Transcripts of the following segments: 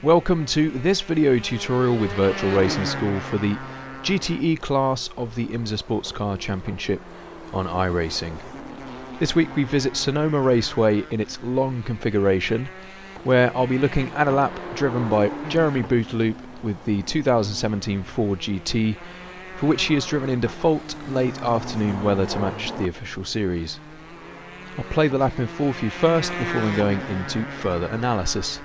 Welcome to this video tutorial with Virtual Racing School for the GTE class of the IMSA Sports Car Championship on iRacing. This week we visit Sonoma Raceway in its long configuration, where I'll be looking at a lap driven by Jeremy Bouteloup with the 2017 Ford GT, for which he has driven in default late afternoon weather to match the official series. I'll play the lap in full for you first before then going into further analysis.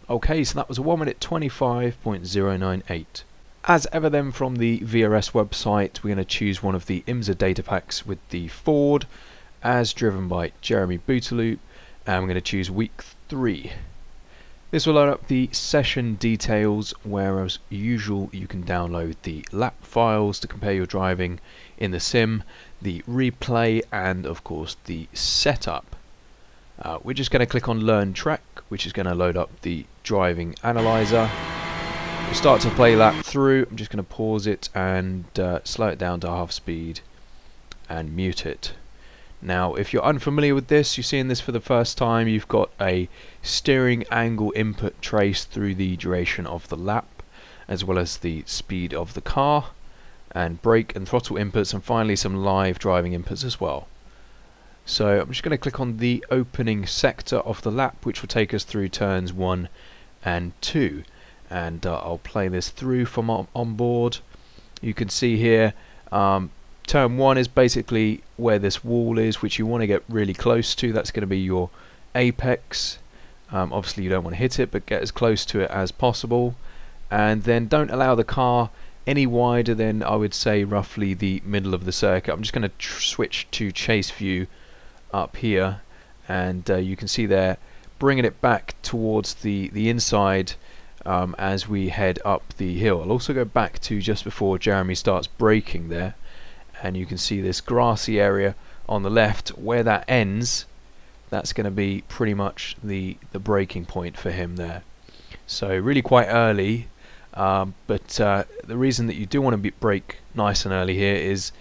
Okay, so that was a 1 minute 25.098. As ever then, from the VRS website, we're going to choose one of the IMSA data packs with the Ford, as driven by Jeremy Bouteloup, and we're going to choose week 3. This will load up the session details, where as usual you can download the lap files to compare your driving in the sim, the replay, and of course the setup. We're just going to click on Learn Track, which is going to load up the driving analyzer. We'll start to play that through. I'm just going to pause it and slow it down to half speed and mute it. Now, if you're unfamiliar with this, you're seeing this for the first time, you've got a steering angle input trace through the duration of the lap, as well as the speed of the car, and brake and throttle inputs, and finally some live driving inputs as well. So I'm just going to click on the opening sector of the lap, which will take us through turns 1 and 2, and I'll play this through from on board. You can see here turn 1 is basically where this wall is, which you want to get really close to. That's going to be your apex. Obviously you don't want to hit it, but get as close to it as possible, and then don't allow the car any wider than, I would say, roughly the middle of the circuit. I'm just going to switch to chase view up here, and you can see there, bringing it back towards the inside as we head up the hill. I'll also go back to just before Jeremy starts braking there, and you can see this grassy area on the left. Where that ends, that's going to be pretty much the braking point for him there. So really quite early, but the reason that you do want to brake nice and early here is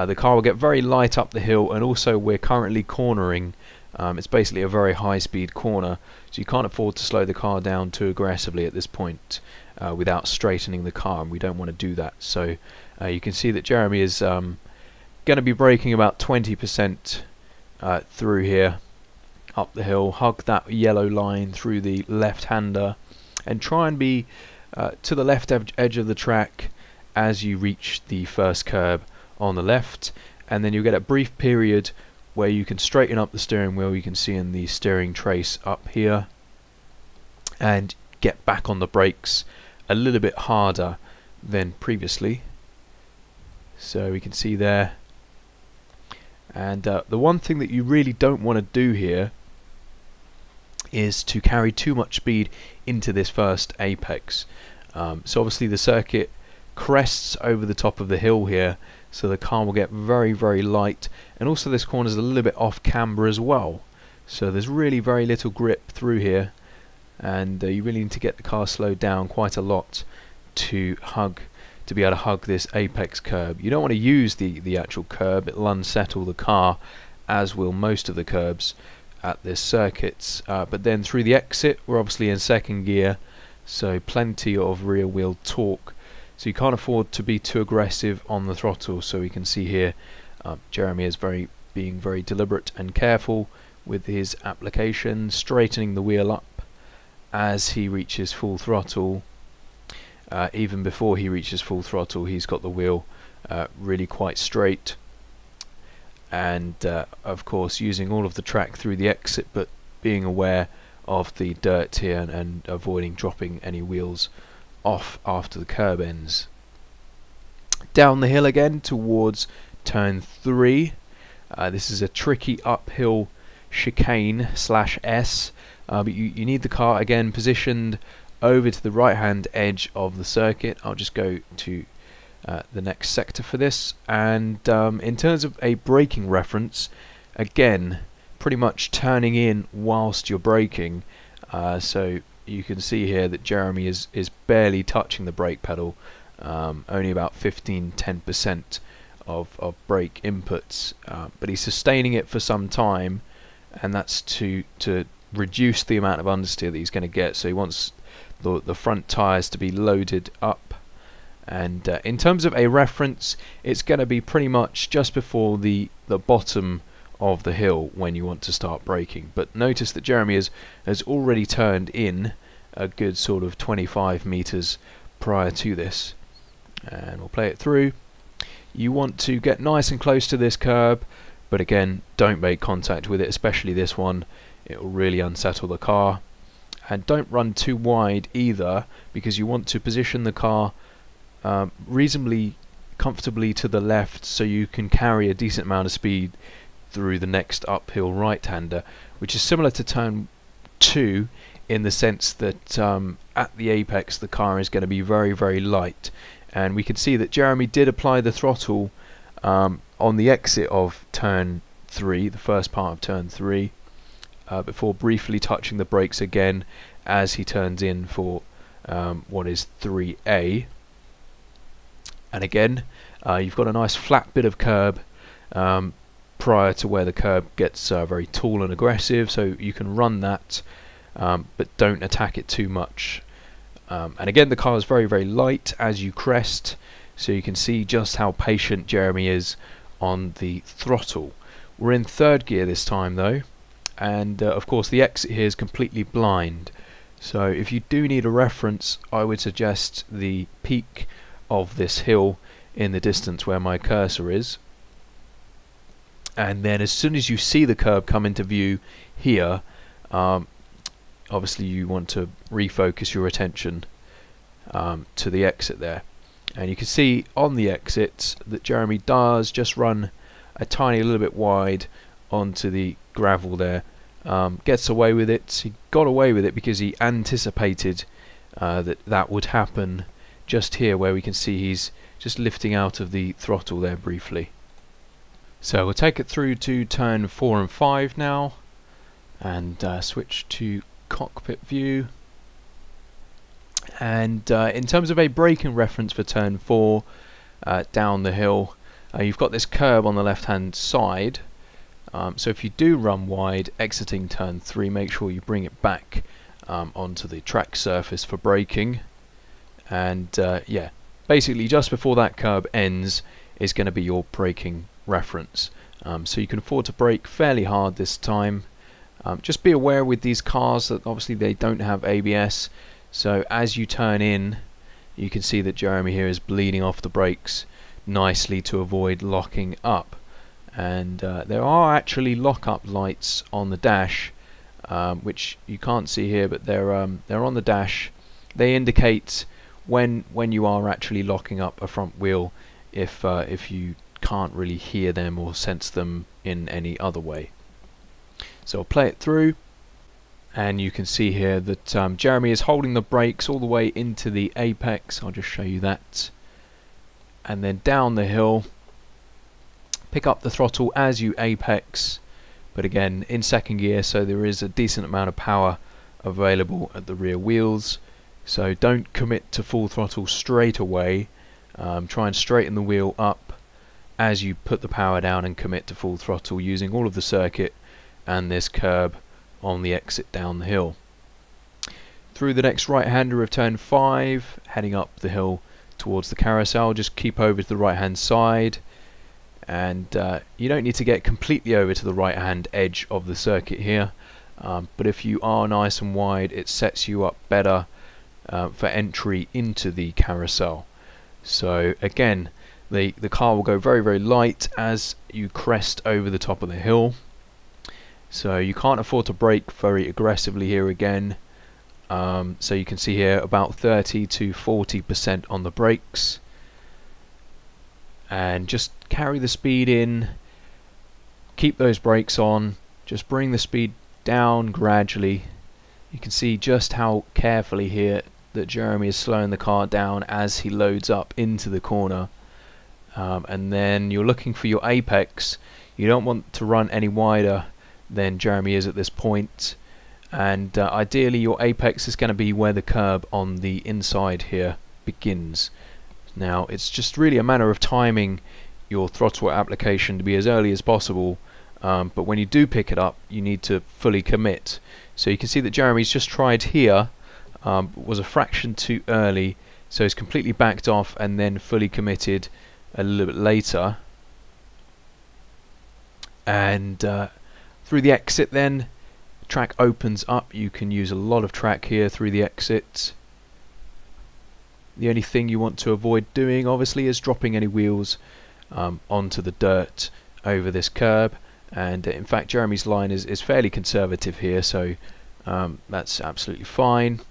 the car will get very light up the hill, and also we're currently cornering. It's basically a very high speed corner, so you can't afford to slow the car down too aggressively at this point without straightening the car, and we don't want to do that. So you can see that Jeremy is going to be braking about 20% through here up the hill. Hug that yellow line through the left-hander and try and be to the left edge of the track as you reach the first curb on the left, and then you'll get a brief period where you can straighten up the steering wheel. You can see in the steering trace up here, and get back on the brakes a little bit harder than previously. So we can see there, and the one thing that you really don't want to do here is to carry too much speed into this first apex. So obviously the circuit crests over the top of the hill here, so the car will get very, very light, and also this corner is a little bit off camber as well, so there's really very little grip through here, and you really need to get the car slowed down quite a lot to be able to hug this apex curb. You don't want to use the actual curb, it'll unsettle the car, as will most of the curbs at this circuit. But then through the exit, we're obviously in second gear, so plenty of rear wheel torque, so you can't afford to be too aggressive on the throttle. So we can see here Jeremy is being very deliberate and careful with his application, straightening the wheel up as he reaches full throttle. Even before he reaches full throttle, he's got the wheel really quite straight, and of course using all of the track through the exit, but being aware of the dirt here and avoiding dropping any wheels off after the curb ends. Down the hill again towards turn 3. This is a tricky uphill chicane /S, but you need the car again positioned over to the right hand edge of the circuit. I'll just go to the next sector for this, and in terms of a braking reference, again pretty much turning in whilst you're braking, so you can see here that Jeremy is barely touching the brake pedal, only about 15-10% of brake inputs, but he's sustaining it for some time, and that's to reduce the amount of understeer that he's going to get. So he wants the front tyres to be loaded up, and in terms of a reference, it's going to be pretty much just before the bottom of the hill when you want to start braking. But notice that Jeremy has already turned in a good sort of 25 meters prior to this, and we'll play it through. You want to get nice and close to this curb, but again, don't make contact with it, especially this one. It will really unsettle the car. And don't run too wide either, because you want to position the car reasonably comfortably to the left, so you can carry a decent amount of speed through the next uphill right-hander, which is similar to turn 2 in the sense that at the apex the car is going to be very, very light. And we can see that Jeremy did apply the throttle on the exit of turn 3, the first part of turn 3, before briefly touching the brakes again as he turns in for what is 3A. And again, you've got a nice flat bit of curb prior to where the curb gets very tall and aggressive, so you can run that, but don't attack it too much. And again, the car is very, very light as you crest, so you can see just how patient Jeremy is on the throttle. We're in third gear this time though, and of course the exit here is completely blind, so if you do need a reference, I would suggest the peak of this hill in the distance where my cursor is, and then as soon as you see the curb come into view here, obviously you want to refocus your attention to the exit there, and you can see on the exit that Jeremy does just run a tiny little bit wide onto the gravel there. Gets away with it. He got away with it because he anticipated that would happen just here, where we can see he's just lifting out of the throttle there briefly. So we'll take it through to turn 4 and 5 now, and switch to cockpit view. And in terms of a braking reference for turn 4, down the hill, you've got this curb on the left hand side, so if you do run wide exiting turn 3, make sure you bring it back onto the track surface for braking. And yeah, basically just before that curb ends is going to be your braking reference, so you can afford to brake fairly hard this time. Just be aware with these cars that obviously they don't have ABS, so as you turn in, you can see that Jeremy here is bleeding off the brakes nicely to avoid locking up. And there are actually lock-up lights on the dash, which you can't see here, but they're on the dash. They indicate when you are actually locking up a front wheel, if you can't really hear them or sense them in any other way. So I'll play it through, and you can see here that Jeremy is holding the brakes all the way into the apex. I'll just show you that. And then down the hill, pick up the throttle as you apex, but again in second gear, so there is a decent amount of power available at the rear wheels. So don't commit to full throttle straight away. Try and straighten the wheel up as you put the power down and commit to full throttle using all of the circuit and this curb on the exit down the hill. Through the next right-hander of turn 5, heading up the hill towards the carousel, just keep over to the right-hand side, and you don't need to get completely over to the right-hand edge of the circuit here, but if you are nice and wide, it sets you up better for entry into the carousel. So again, the car will go very, very light as you crest over the top of the hill. So you can't afford to brake very aggressively here again. So you can see here about 30 to 40% on the brakes. And just carry the speed in, keep those brakes on, just bring the speed down gradually. You can see just how carefully here that Jeremy is slowing the car down as he loads up into the corner. And then you're looking for your apex. You don't want to run any wider than Jeremy is at this point, and ideally your apex is going to be where the curb on the inside here begins. Now it's just really a matter of timing your throttle application to be as early as possible, but when you do pick it up you need to fully commit. So you can see that Jeremy's just tried here, was a fraction too early, so he's completely backed off and then fully committed a little bit later. And through the exit then, track opens up. You can use a lot of track here through the exit. The only thing you want to avoid doing obviously is dropping any wheels onto the dirt over this curb, and in fact Jeremy's line is fairly conservative here, so that's absolutely fine.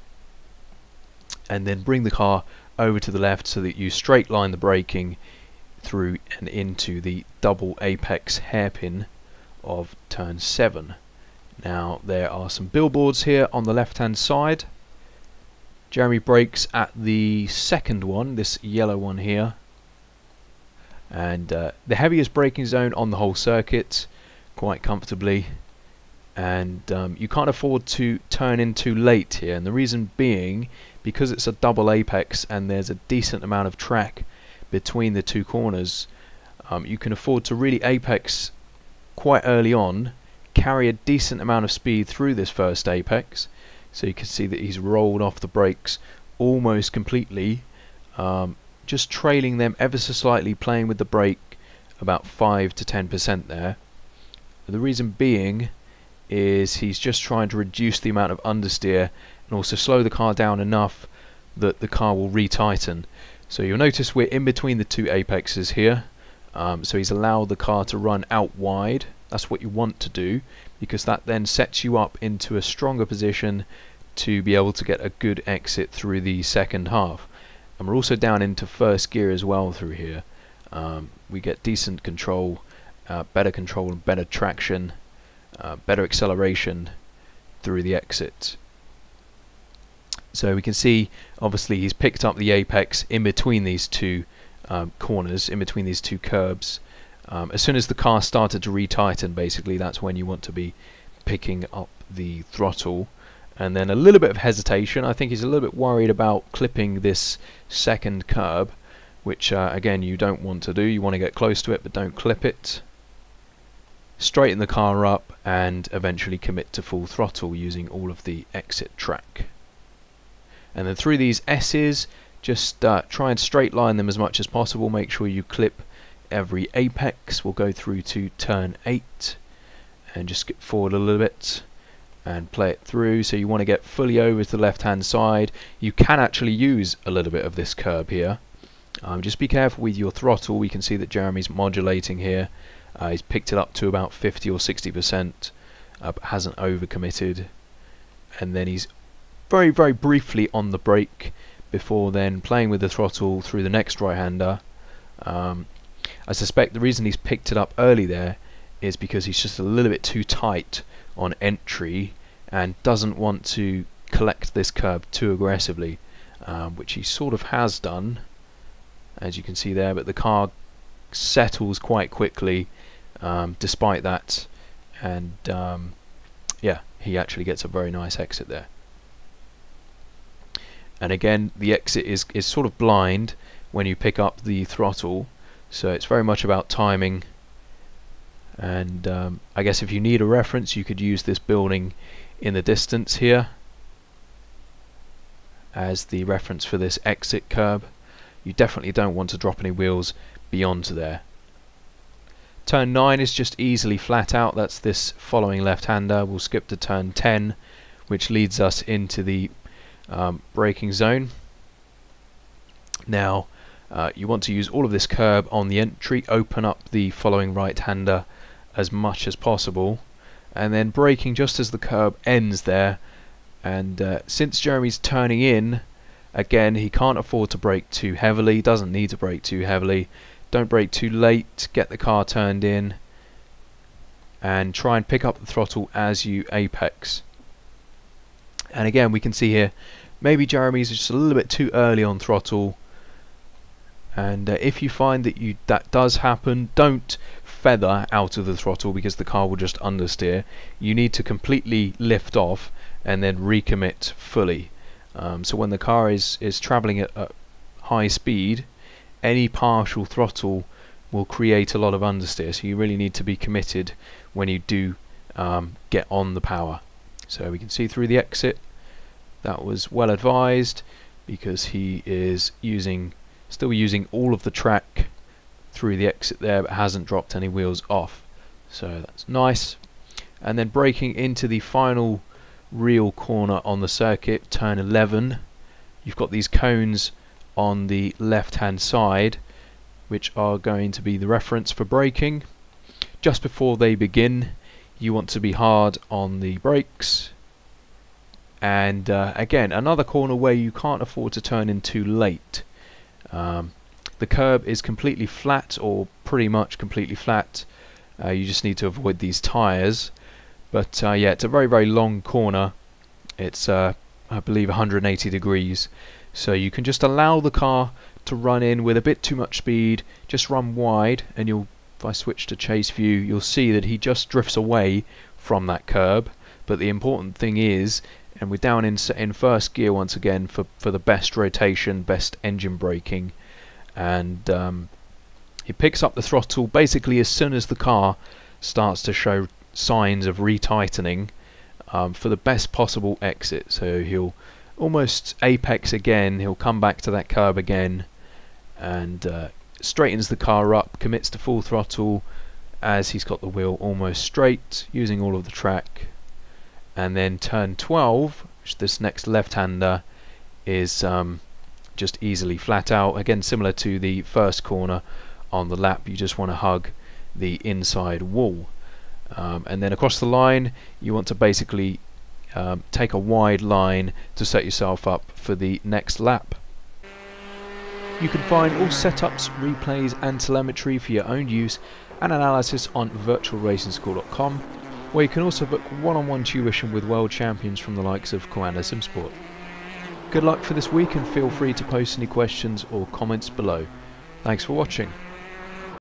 And then bring the car over to the left so that you straight line the braking through and into the double apex hairpin of turn 7. Now there are some billboards here on the left hand side. Jeremy brakes at the second one, this yellow one here, and the heaviest braking zone on the whole circuit, quite comfortably, and you can't afford to turn in too late here, and the reason being because it's a double apex and there's a decent amount of track between the two corners. You can afford to really apex quite early on, carry a decent amount of speed through this first apex. So you can see that he's rolled off the brakes almost completely, just trailing them ever so slightly, playing with the brake about 5 to 10% there. The reason being is he's just trying to reduce the amount of understeer and also slow the car down enough that the car will retighten. So you'll notice we're in between the two apexes here, so he's allowed the car to run out wide. That's what you want to do, because that then sets you up into a stronger position to be able to get a good exit through the second half. And we're also down into first gear as well through here. We get decent control, better control and better traction, better acceleration through the exit. So we can see obviously he's picked up the apex in between these two corners, in between these two curbs. As soon as the car started to retighten, basically that's when you want to be picking up the throttle. And then a little bit of hesitation. I think he's a little bit worried about clipping this second curb, which again you don't want to do. You want to get close to it but don't clip it. Straighten the car up and eventually commit to full throttle using all of the exit track. And then through these S's, just try and straight line them as much as possible. Make sure you clip every apex. We'll go through to turn 8 and just skip forward a little bit and play it through. So you want to get fully over to the left hand side. You can actually use a little bit of this curb here. Just be careful with your throttle. We can see that Jeremy's modulating here. He's picked it up to about 50 or 60%, but hasn't overcommitted. And then he's very, very briefly on the brake before then playing with the throttle through the next right-hander. I suspect the reason he's picked it up early there is because he's just a little bit too tight on entry and doesn't want to collect this curb too aggressively, which he sort of has done, as you can see there, but the car settles quite quickly despite that, and yeah, he actually gets a very nice exit there. And again, the exit is sort of blind when you pick up the throttle, so it's very much about timing. And I guess if you need a reference, you could use this building in the distance here as the reference for this exit curb. You definitely don't want to drop any wheels beyond there. Turn 9 is just easily flat out. That's this following left-hander. We'll skip to turn 10, which leads us into the braking zone. Now you want to use all of this curb on the entry, open up the following right-hander as much as possible, and then braking just as the curb ends there. And since Jeremy's turning in, again, he can't afford to brake too heavily, doesn't need to brake too heavily. Don't brake too late, get the car turned in, and try and pick up the throttle as you apex. And again, we can see here, maybe Jeremy's just a little bit too early on throttle. And if you find that that does happen, don't feather out of the throttle because the car will just understeer. You need to completely lift off and then recommit fully. So when the car is traveling at high speed, any partial throttle will create a lot of understeer, so you really need to be committed when you do get on the power. So we can see through the exit, that was well advised because he is still using all of the track through the exit there, but hasn't dropped any wheels off, so that's nice. And then braking into the final real corner on the circuit, turn 11. You've got these cones on the left hand side which are going to be the reference for braking. Just before they begin, you want to be hard on the brakes. And again, another corner where you can't afford to turn in too late. The curb is completely flat, or pretty much completely flat. You just need to avoid these tyres. But yeah, it's a very, very long corner. It's I believe 180 degrees. So you can just allow the car to run in with a bit too much speed. Just run wide, and if I switch to chase view, you'll see that he just drifts away from that curb. But the important thing is, and we're down in first gear once again for the best rotation, best engine braking. And he picks up the throttle basically as soon as the car starts to show signs of retightening, for the best possible exit. So he'll almost apex again, he'll come back to that curb again, and straightens the car up, commits to full throttle as he's got the wheel almost straight, using all of the track. And then turn 12, which this next left-hander is just easily flat out. Again, similar to the first corner on the lap, you just want to hug the inside wall. And then across the line, you want to basically take a wide line to set yourself up for the next lap. You can find all setups, replays and telemetry for your own use and analysis on virtualracingschool.com, where you can also book one-on-one tuition with world champions from the likes of Commander SimSport. Good luck for this week, and feel free to post any questions or comments below. Thanks for watching.